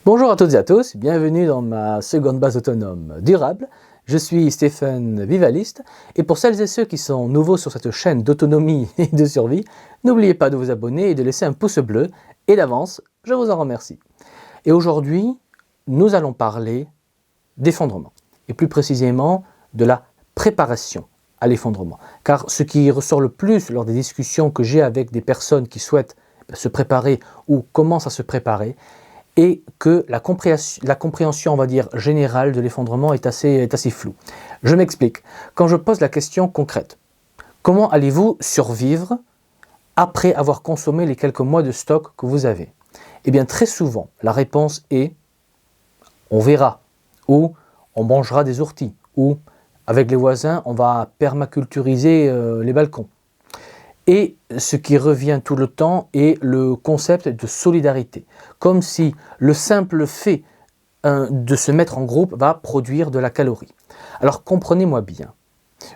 Bonjour à toutes et à tous, bienvenue dans ma seconde base autonome durable. Je suis Stéphane Vivaliste et pour celles et ceux qui sont nouveaux sur cette chaîne d'autonomie et de survie, n'oubliez pas de vous abonner et de laisser un pouce bleu et d'avance, je vous en remercie. Et aujourd'hui, nous allons parler d'effondrement et plus précisément de la préparation à l'effondrement. Car ce qui ressort le plus lors des discussions que j'ai avec des personnes qui souhaitent se préparer ou commencent à se préparer, et que la compréhension, on va dire, générale de l'effondrement est assez floue. Je m'explique. Quand je pose la question concrète, comment allez-vous survivre après avoir consommé les quelques mois de stock que vous avez? Eh bien, très souvent, la réponse est « on verra » ou « on mangera des orties » ou « avec les voisins, on va permaculturiser les balcons ». Et ce qui revient tout le temps est le concept de solidarité, comme si le simple fait de se mettre en groupe va produire de la calorie. Alors comprenez-moi bien,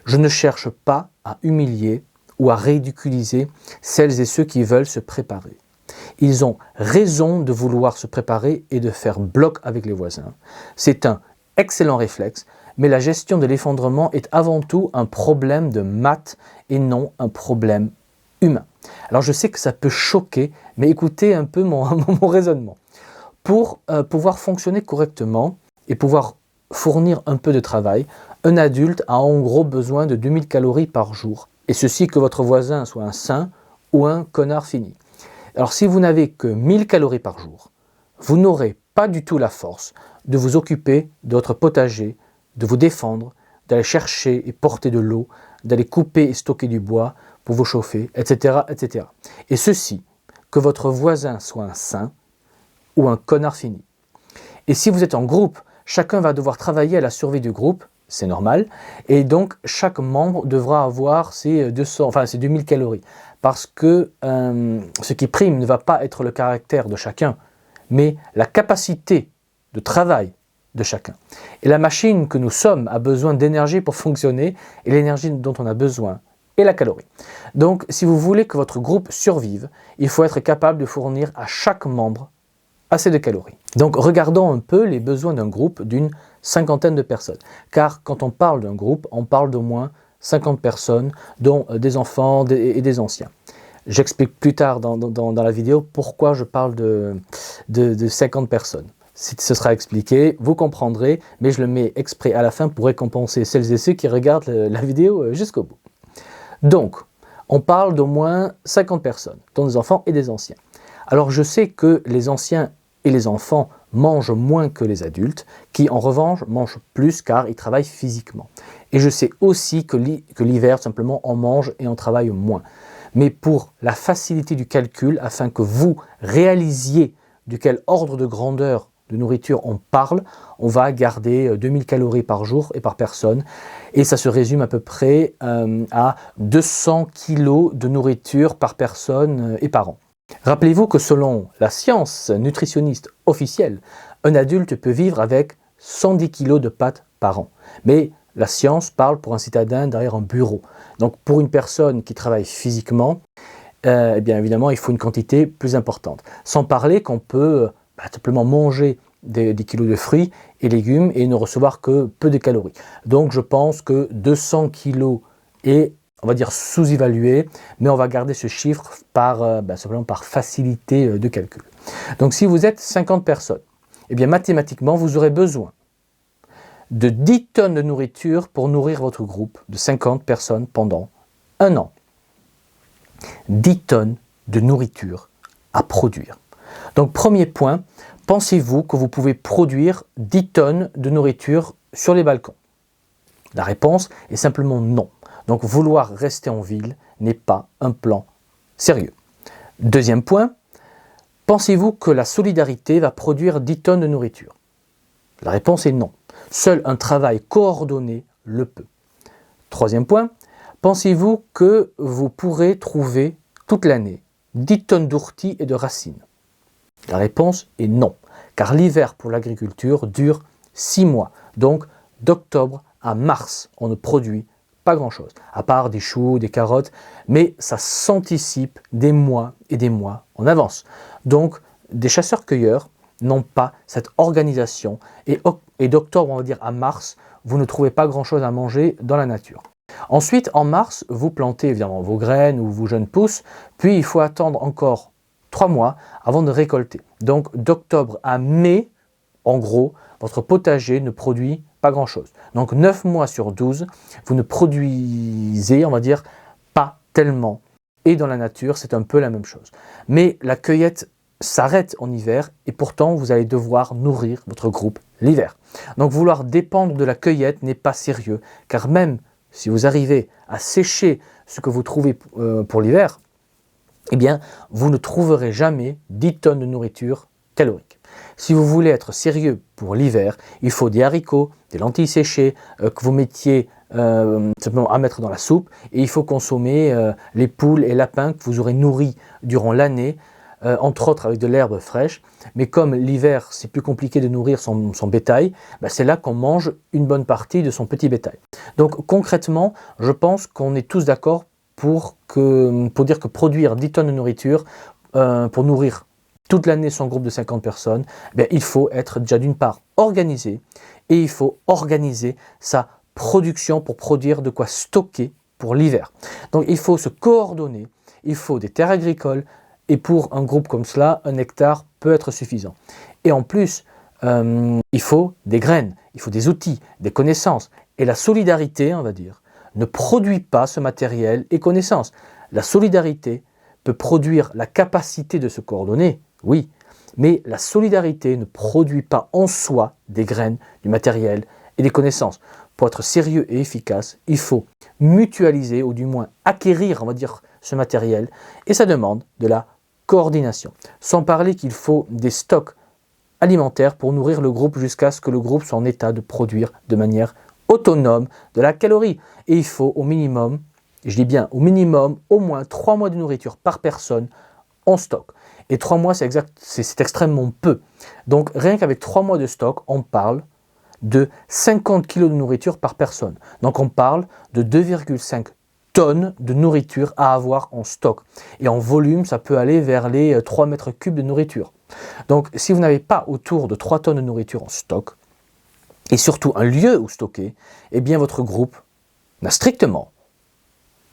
je ne cherche pas à humilier ou à ridiculiser celles et ceux qui veulent se préparer. Ils ont raison de vouloir se préparer et de faire bloc avec les voisins. C'est un excellent réflexe, mais la gestion de l'effondrement est avant tout un problème de maths et non un problème humain. Alors je sais que ça peut choquer, mais écoutez un peu mon raisonnement. Pour pouvoir fonctionner correctement et pouvoir fournir un peu de travail, un adulte a en gros besoin de 2000 calories par jour. Et ceci que votre voisin soit un saint ou un connard fini. Alors si vous n'avez que 1000 calories par jour, vous n'aurez pas du tout la force de vous occuper de votre potager, de vous défendre, d'aller chercher et porter de l'eau, d'aller couper et stocker du bois pour vous chauffer, etc., etc. Et ceci, que votre voisin soit un saint ou un connard fini. Et si vous êtes en groupe, chacun va devoir travailler à la survie du groupe, c'est normal, et donc chaque membre devra avoir ses 2000 calories. Parce que ce qui prime ne va pas être le caractère de chacun, mais la capacité de travail de chacun. Et la machine que nous sommes a besoin d'énergie pour fonctionner, et l'énergie dont on a besoin est la calorie. Donc, si vous voulez que votre groupe survive, il faut être capable de fournir à chaque membre assez de calories. Donc, regardons un peu les besoins d'un groupe d'une cinquantaine de personnes. Car quand on parle d'un groupe, on parle d'au moins 50 personnes, dont des enfants et des anciens. J'explique plus tard dans la vidéo pourquoi je parle de 50 personnes. Ce sera expliqué, vous comprendrez, mais je le mets exprès à la fin pour récompenser celles et ceux qui regardent la vidéo jusqu'au bout. Donc, on parle d'au moins 50 personnes, dont des enfants et des anciens. Alors je sais que les anciens et les enfants mangent moins que les adultes, qui en revanche mangent plus car ils travaillent physiquement. Et je sais aussi que l'hiver, simplement, on mange et on travaille moins. Mais pour la facilité du calcul, afin que vous réalisiez de quel ordre de grandeur de nourriture on parle, on va garder 2000 calories par jour et par personne. Et ça se résume à peu près à 200 kilos de nourriture par personne et par an. Rappelez-vous que selon la science nutritionniste officielle, un adulte peut vivre avec 110 kilos de pâtes par an. Mais la science parle pour un citadin derrière un bureau. Donc pour une personne qui travaille physiquement, eh bien évidemment il faut une quantité plus importante. Sans parler qu'on peut simplement manger des kilos de fruits et légumes et ne recevoir que peu de calories. Donc je pense que 200 kilos est, on va dire, sous-évalué, mais on va garder ce chiffre simplement par facilité de calcul. Donc si vous êtes 50 personnes, eh bien mathématiquement vous aurez besoin de 10 tonnes de nourriture pour nourrir votre groupe de 50 personnes pendant un an. 10 tonnes de nourriture à produire. Donc premier point, pensez-vous que vous pouvez produire 10 tonnes de nourriture sur les balcons? La réponse est simplement non. Donc vouloir rester en ville n'est pas un plan sérieux. Deuxième point, pensez-vous que la solidarité va produire 10 tonnes de nourriture? La réponse est non. Seul un travail coordonné le peut. Troisième point, pensez-vous que vous pourrez trouver toute l'année 10 tonnes d'orties et de racines? La réponse est non, car l'hiver pour l'agriculture dure 6 mois. Donc d'octobre à mars, on ne produit pas grand-chose, à part des choux, des carottes, mais ça s'anticipe des mois et des mois en avance. Donc des chasseurs-cueilleurs n'ont pas cette organisation. Et d'octobre, on va dire, à mars, vous ne trouvez pas grand-chose à manger dans la nature. Ensuite, en mars, vous plantez évidemment vos graines ou vos jeunes pousses, puis il faut attendre encore 3 mois avant de récolter. Donc d'octobre à mai, en gros, votre potager ne produit pas grand-chose. Donc 9 mois sur 12, vous ne produisez, on va dire, pas tellement. Et dans la nature, c'est un peu la même chose. Mais la cueillette s'arrête en hiver et pourtant vous allez devoir nourrir votre groupe l'hiver. Donc vouloir dépendre de la cueillette n'est pas sérieux, car même si vous arrivez à sécher ce que vous trouvez pour l'hiver, eh bien, vous ne trouverez jamais 10 tonnes de nourriture calorique. Si vous voulez être sérieux pour l'hiver, il faut des haricots, des lentilles séchées que vous mettiez simplement à mettre dans la soupe, et il faut consommer les poules et lapins que vous aurez nourris durant l'année, entre autres avec de l'herbe fraîche. Mais comme l'hiver c'est plus compliqué de nourrir son bétail, c'est là qu'on mange une bonne partie de son petit bétail. Donc concrètement, je pense qu'on est tous d'accord pour dire que produire 10 tonnes de nourriture pour nourrir toute l'année son groupe de 50 personnes, il faut être déjà d'une part organisé, et il faut organiser sa production pour produire de quoi stocker pour l'hiver. Donc il faut se coordonner, il faut des terres agricoles, et pour un groupe comme cela, 1 hectare peut être suffisant. Et en plus, il faut des graines, il faut des outils, des connaissances. Et la solidarité, on va dire, ne produit pas ce matériel et connaissances. La solidarité peut produire la capacité de se coordonner, oui, mais la solidarité ne produit pas en soi des graines, du matériel et des connaissances. Pour être sérieux et efficace, il faut mutualiser ou du moins acquérir, on va dire, ce matériel, et ça demande de la coordination. Sans parler qu'il faut des stocks alimentaires pour nourrir le groupe jusqu'à ce que le groupe soit en état de produire de manière autonome de la calorie. Et il faut au minimum, je dis bien au minimum, au moins 3 mois de nourriture par personne en stock. Et 3 mois, c'est extrêmement peu. Donc rien qu'avec 3 mois de stock, on parle de 50 kg de nourriture par personne. Donc on parle de 2,5 tonnes de nourriture à avoir en stock. Et en volume, ça peut aller vers les 3 mètres cubes de nourriture. Donc si vous n'avez pas autour de 3 tonnes de nourriture en stock, et surtout un lieu où stocker, eh bien votre groupe n'a strictement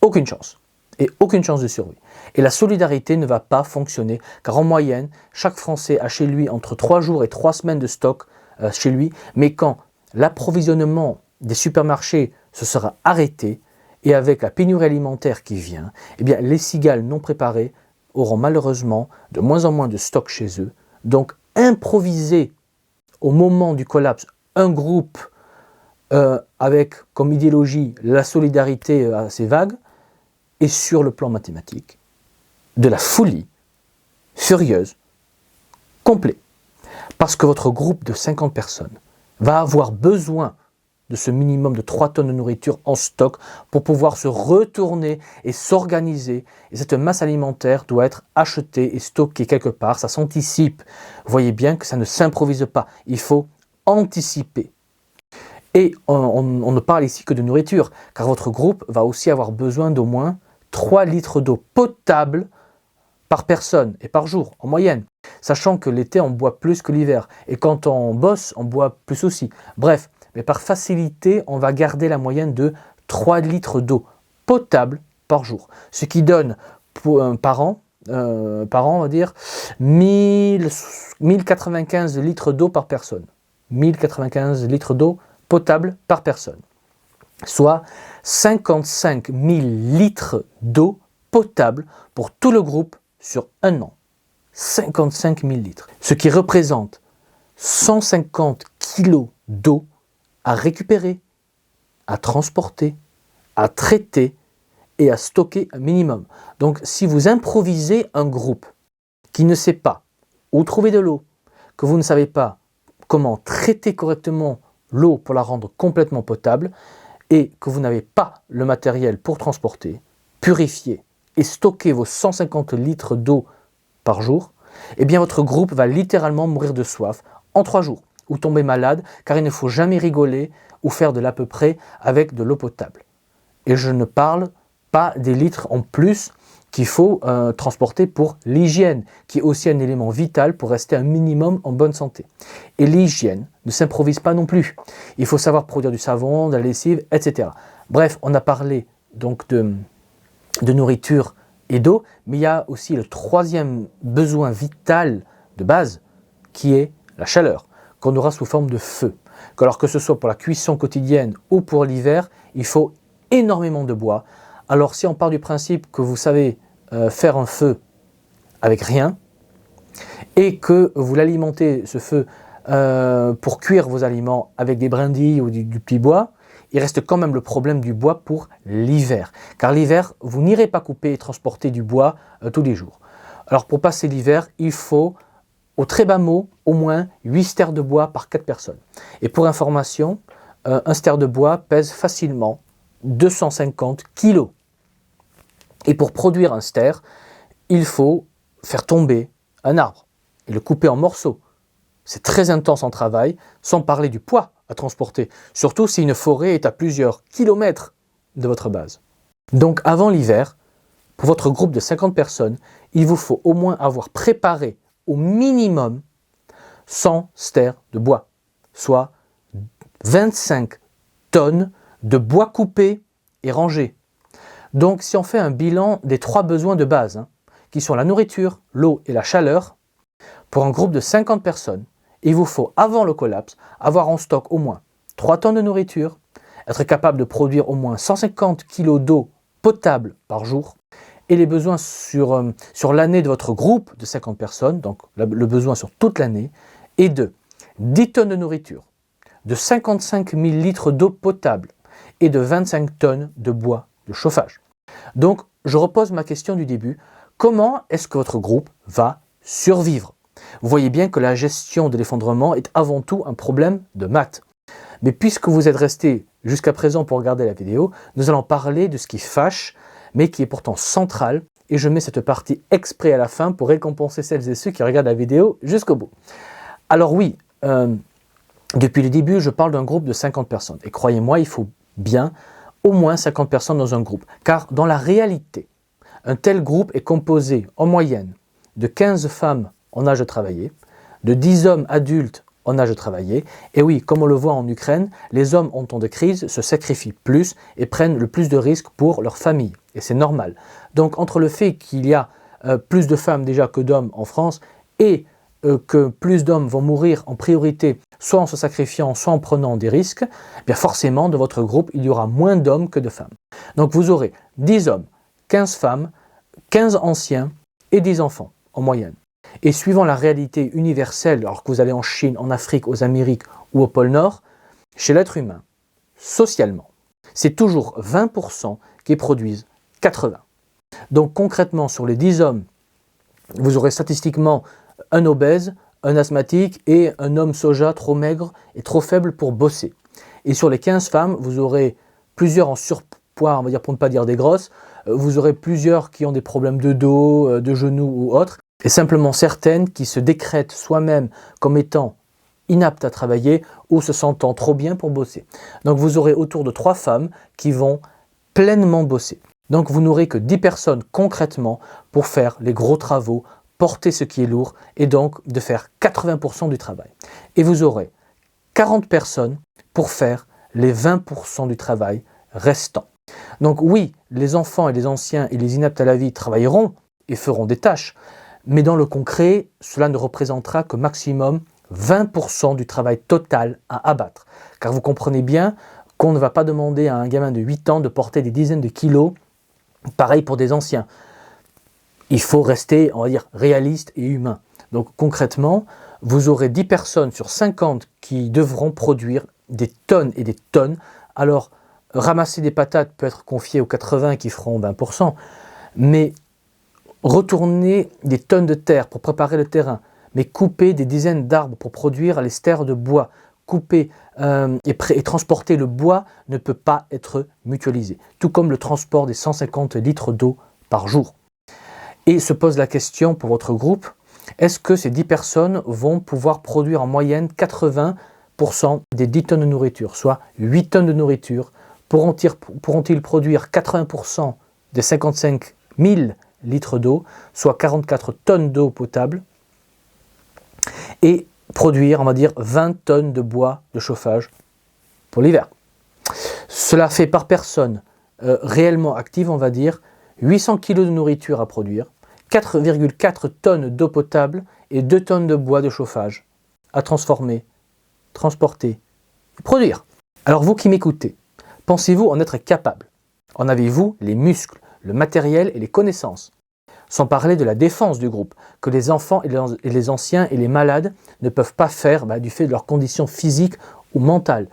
aucune chance. Et aucune chance de survie. Et la solidarité ne va pas fonctionner, car en moyenne, chaque Français a chez lui entre 3 jours et 3 semaines de stock chez lui, mais quand l'approvisionnement des supermarchés se sera arrêté, et avec la pénurie alimentaire qui vient, eh bien les cigales non préparées auront malheureusement de moins en moins de stock chez eux. Donc improviser au moment du collapse un groupe avec comme idéologie la solidarité assez vague, et sur le plan mathématique, de la folie furieuse, complet. Parce que votre groupe de 50 personnes va avoir besoin de ce minimum de 3 tonnes de nourriture en stock pour pouvoir se retourner et s'organiser. Et cette masse alimentaire doit être achetée et stockée quelque part, ça s'anticipe. Vous voyez bien que ça ne s'improvise pas, il faut anticiper. Et on ne parle ici que de nourriture, car votre groupe va aussi avoir besoin d'au moins 3 litres d'eau potable par personne et par jour, en moyenne. Sachant que l'été, on boit plus que l'hiver. Et quand on bosse, on boit plus aussi. Bref, mais par facilité, on va garder la moyenne de 3 litres d'eau potable par jour. Ce qui donne par an, on va dire, 1095 litres d'eau par personne. 1095 litres d'eau potable par personne. Soit 55 000 litres d'eau potable pour tout le groupe sur 1 an. 55 000 litres. Ce qui représente 150 kilos d'eau à récupérer, à transporter, à traiter et à stocker un minimum. Donc si vous improvisez un groupe qui ne sait pas où trouver de l'eau, que vous ne savez pas comment traiter correctement l'eau pour la rendre complètement potable, et que vous n'avez pas le matériel pour transporter, purifier et stocker vos 150 litres d'eau par jour, eh bien votre groupe va littéralement mourir de soif en 3 jours, ou tomber malade, car il ne faut jamais rigoler ou faire de l'à peu près avec de l'eau potable. Et je ne parle pas des litres en plus qu'il faut transporter pour l'hygiène, qui est aussi un élément vital pour rester un minimum en bonne santé. Et l'hygiène ne s'improvise pas non plus. Il faut savoir produire du savon, de la lessive, etc. Bref, on a parlé donc de nourriture et d'eau, mais il y a aussi le troisième besoin vital de base, qui est la chaleur, qu'on aura sous forme de feu. Alors que ce soit pour la cuisson quotidienne ou pour l'hiver, il faut énormément de bois. Alors si on part du principe que vous savez faire un feu avec rien, et que vous l'alimentez, ce feu, pour cuire vos aliments avec des brindilles ou du petit bois, il reste quand même le problème du bois pour l'hiver. Car l'hiver, vous n'irez pas couper et transporter du bois tous les jours. Alors pour passer l'hiver, il faut, au très bas mot, au moins 8 stères de bois par 4 personnes. Et pour information, un stère de bois pèse facilement 250 kg. Et pour produire un stère, il faut faire tomber un arbre et le couper en morceaux. C'est très intense en travail, sans parler du poids à transporter, surtout si une forêt est à plusieurs kilomètres de votre base. Donc avant l'hiver, pour votre groupe de 50 personnes, il vous faut au moins avoir préparé au minimum 100 stères de bois, soit 25 tonnes de bois coupé et rangé. Donc si on fait un bilan des 3 besoins de base, qui sont la nourriture, l'eau et la chaleur, pour un groupe de 50 personnes, il vous faut, avant le collapse, avoir en stock au moins 3 tonnes de nourriture, être capable de produire au moins 150 kg d'eau potable par jour, et les besoins sur l'année de votre groupe de 50 personnes, donc le besoin sur toute l'année, est de 10 tonnes de nourriture, de 55 000 litres d'eau potable et de 25 tonnes de bois de chauffage. Donc, je repose ma question du début. Comment est-ce que votre groupe va survivre? Vous voyez bien que la gestion de l'effondrement est avant tout un problème de maths. Mais puisque vous êtes resté jusqu'à présent pour regarder la vidéo, nous allons parler de ce qui fâche, mais qui est pourtant central. Et je mets cette partie exprès à la fin pour récompenser celles et ceux qui regardent la vidéo jusqu'au bout. Alors oui, depuis le début, je parle d'un groupe de 50 personnes. Et croyez-moi, il faut bien au moins 50 personnes dans un groupe. Car dans la réalité, un tel groupe est composé en moyenne de 15 femmes en âge de travailler, de 10 hommes adultes en âge de travailler. Et oui, comme on le voit en Ukraine, les hommes en temps de crise se sacrifient plus et prennent le plus de risques pour leur famille. Et c'est normal. Donc entre le fait qu'il y a plus de femmes déjà que d'hommes en France et que plus d'hommes vont mourir en priorité, soit en se sacrifiant, soit en prenant des risques, eh bien forcément, de votre groupe, il y aura moins d'hommes que de femmes. Donc vous aurez 10 hommes, 15 femmes, 15 anciens et 10 enfants en moyenne. Et suivant la réalité universelle, alors que vous allez en Chine, en Afrique, aux Amériques ou au pôle Nord, chez l'être humain, socialement, c'est toujours 20% qui produisent 80. Donc concrètement, sur les 10 hommes, vous aurez statistiquement un obèse, un asthmatique et un homme soja trop maigre et trop faible pour bosser. Et sur les 15 femmes, vous aurez plusieurs en surpoids, on va dire pour ne pas dire des grosses, vous aurez plusieurs qui ont des problèmes de dos, de genoux ou autres, et simplement certaines qui se décrètent soi-même comme étant inaptes à travailler ou se sentant trop bien pour bosser. Donc vous aurez autour de 3 femmes qui vont pleinement bosser. Donc vous n'aurez que 10 personnes concrètement pour faire les gros travaux, porter ce qui est lourd et donc de faire 80% du travail. Et vous aurez 40 personnes pour faire les 20% du travail restant. Donc oui, les enfants et les anciens et les inaptes à la vie travailleront et feront des tâches, mais dans le concret, cela ne représentera que maximum 20% du travail total à abattre. Car vous comprenez bien qu'on ne va pas demander à un gamin de 8 ans de porter des dizaines de kilos, pareil pour des anciens. Il faut rester, on va dire, réaliste et humain. Donc concrètement, vous aurez 10 personnes sur 50 qui devront produire des tonnes et des tonnes. Alors, ramasser des patates peut être confié aux 80 qui feront 20%, mais retourner des tonnes de terre pour préparer le terrain, mais couper des dizaines d'arbres pour produire les stères de bois, couper et transporter le bois ne peut pas être mutualisé, tout comme le transport des 150 litres d'eau par jour. Et se pose la question pour votre groupe, est-ce que ces 10 personnes vont pouvoir produire en moyenne 80% des 10 tonnes de nourriture, soit 8 tonnes de nourriture? Pourront-ils produire 80% des 55 000 litres d'eau, soit 44 tonnes d'eau potable, et produire, on va dire, 20 tonnes de bois de chauffage pour l'hiver. Cela fait par personne réellement active, on va dire, 800 kg de nourriture à produire, 4,4 tonnes d'eau potable et 2 tonnes de bois de chauffage à transformer, transporter et produire. Alors vous qui m'écoutez, pensez-vous en être capable? En avez-vous les muscles, le matériel et les connaissances? Sans parler de la défense du groupe, que les enfants et les anciens et les malades ne peuvent pas faire du fait de leurs conditions physiques ou mentales.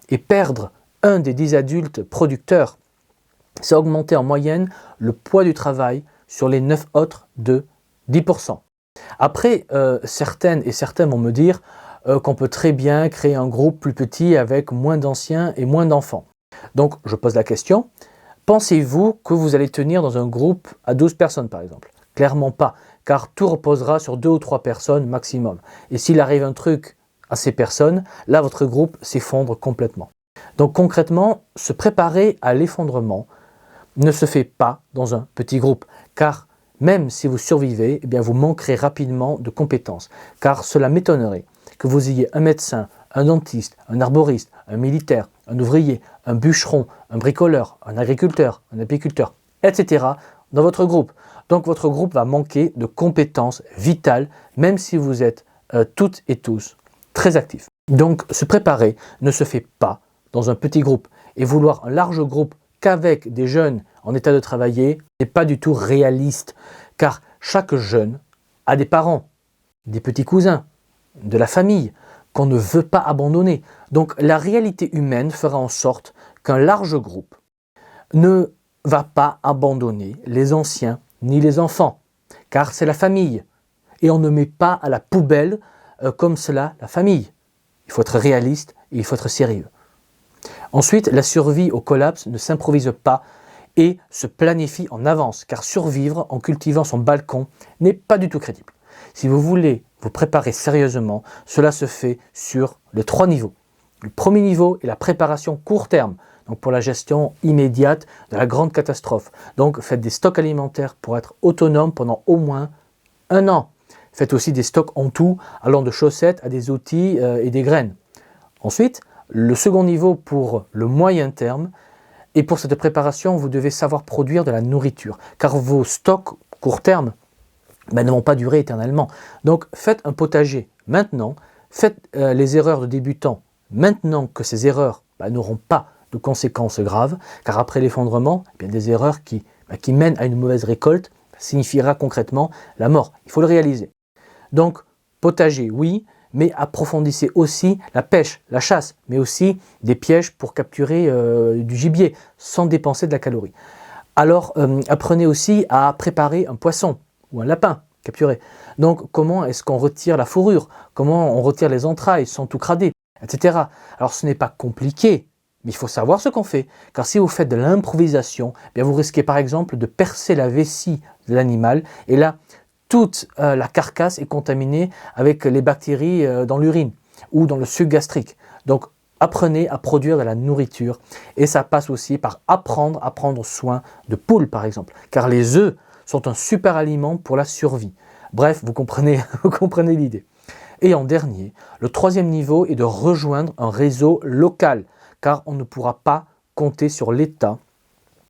Et perdre un des 10 adultes producteurs, c'est augmenter en moyenne le poids du travail sur les 9 autres de 10%. Après, certaines et certains vont me dire qu'on peut très bien créer un groupe plus petit avec moins d'anciens et moins d'enfants. Donc je pose la question, pensez-vous que vous allez tenir dans un groupe à 12 personnes par exemple? Clairement pas, car tout reposera sur 2 ou 3 personnes maximum. Et s'il arrive un truc à ces personnes, là votre groupe s'effondre complètement. Donc concrètement, se préparer à l'effondrement ne se fait pas dans un petit groupe, car même si vous survivez, eh bien vous manquerez rapidement de compétences, car cela m'étonnerait que vous ayez un médecin, un dentiste, un arboriste, un militaire, un ouvrier, un bûcheron, un bricoleur, un agriculteur, un apiculteur, etc. dans votre groupe. Donc votre groupe va manquer de compétences vitales, même si vous êtes toutes et tous très actifs. Donc se préparer ne se fait pas dans un petit groupe, et vouloir un large groupe qu'avec des jeunes en état de travailler n'est pas du tout réaliste, car chaque jeune a des parents, des petits cousins, de la famille qu'on ne veut pas abandonner. Donc la réalité humaine fera en sorte qu'un large groupe ne va pas abandonner les anciens ni les enfants, car c'est la famille. Et on ne met pas à la poubelle comme cela la famille. Il faut être réaliste et il faut être sérieux. Ensuite, la survie au collapse ne s'improvise pas et se planifie en avance, car survivre en cultivant son balcon n'est pas du tout crédible. Si vous voulez vous préparer sérieusement, cela se fait sur les 3 niveaux. Le premier niveau est la préparation court terme, donc pour la gestion immédiate de la grande catastrophe. Donc faites des stocks alimentaires pour être autonome pendant au moins 1 an. Faites aussi des stocks en tout, allant de chaussettes à des outils et des graines. Ensuite, le second niveau pour le moyen terme, et pour cette préparation, vous devez savoir produire de la nourriture, car vos stocks court terme ne vont pas durer éternellement. Donc faites un potager maintenant, faites les erreurs de débutants maintenant que ces erreurs n'auront pas de conséquences graves, car après l'effondrement, des erreurs qui mènent à une mauvaise récolte signifiera concrètement la mort. Il faut le réaliser. Donc potager, oui, mais approfondissez aussi la pêche, la chasse, mais aussi des pièges pour capturer du gibier sans dépenser de la calorie. Alors apprenez aussi à préparer un poisson ou un lapin capturé. Donc comment est-ce qu'on retire la fourrure? Comment on retire les entrailles sans tout crader, etc. Alors ce n'est pas compliqué, mais il faut savoir ce qu'on fait. Car si vous faites de l'improvisation, vous risquez par exemple de percer la vessie de l'animal, et là, toute la carcasse est contaminée avec les bactéries dans l'urine ou dans le suc gastrique. Donc apprenez à produire de la nourriture, et ça passe aussi par apprendre à prendre soin de poules par exemple, car les œufs sont un super aliment pour la survie. Bref, vous comprenez l'idée. Et en dernier, le 3e niveau est de rejoindre un réseau local, car on ne pourra pas compter sur l'État.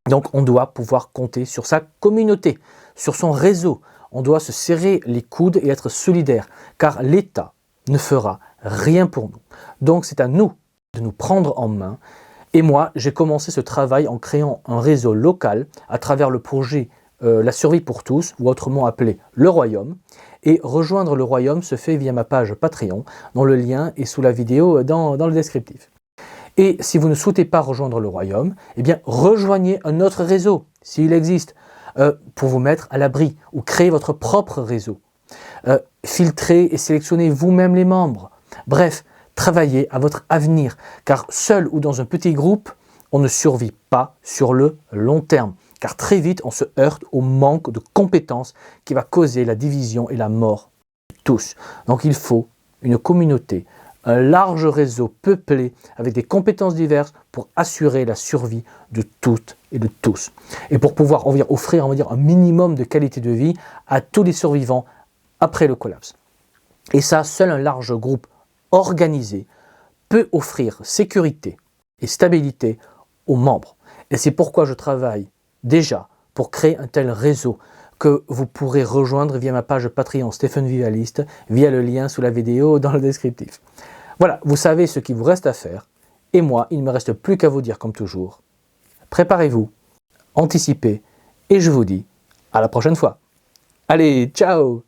Donc on doit pouvoir compter sur sa communauté, sur son réseau. On doit se serrer les coudes et être solidaire, car l'État ne fera rien pour nous. Donc c'est à nous de nous prendre en main. Et moi, j'ai commencé ce travail en créant un réseau local à travers le projet La survie pour tous, ou autrement appelé Le Royaume. Et rejoindre le Royaume se fait via ma page Patreon, dont le lien est sous la vidéo dans le descriptif. Et si vous ne souhaitez pas rejoindre le Royaume, rejoignez un autre réseau, s'il existe, pour vous mettre à l'abri, ou créer votre propre réseau. Filtrez et sélectionnez vous-même les membres. Bref, travaillez à votre avenir, car seul ou dans un petit groupe, on ne survit pas sur le long terme. Car très vite, on se heurte au manque de compétences qui va causer la division et la mort de tous. Donc il faut une communauté, un large réseau peuplé avec des compétences diverses pour assurer la survie de toutes et de tous. Et pour pouvoir offrir un minimum de qualité de vie à tous les survivants après le collapse. Et ça, seul un large groupe organisé peut offrir sécurité et stabilité aux membres. Et c'est pourquoi je travaille déjà pour créer un tel réseau que vous pourrez rejoindre via ma page Patreon Stéphane Vivaliste, via le lien sous la vidéo dans le descriptif. Voilà, vous savez ce qu'il vous reste à faire, et moi, il ne me reste plus qu'à vous dire comme toujours, préparez-vous, anticipez, et je vous dis à la prochaine fois. Allez, ciao!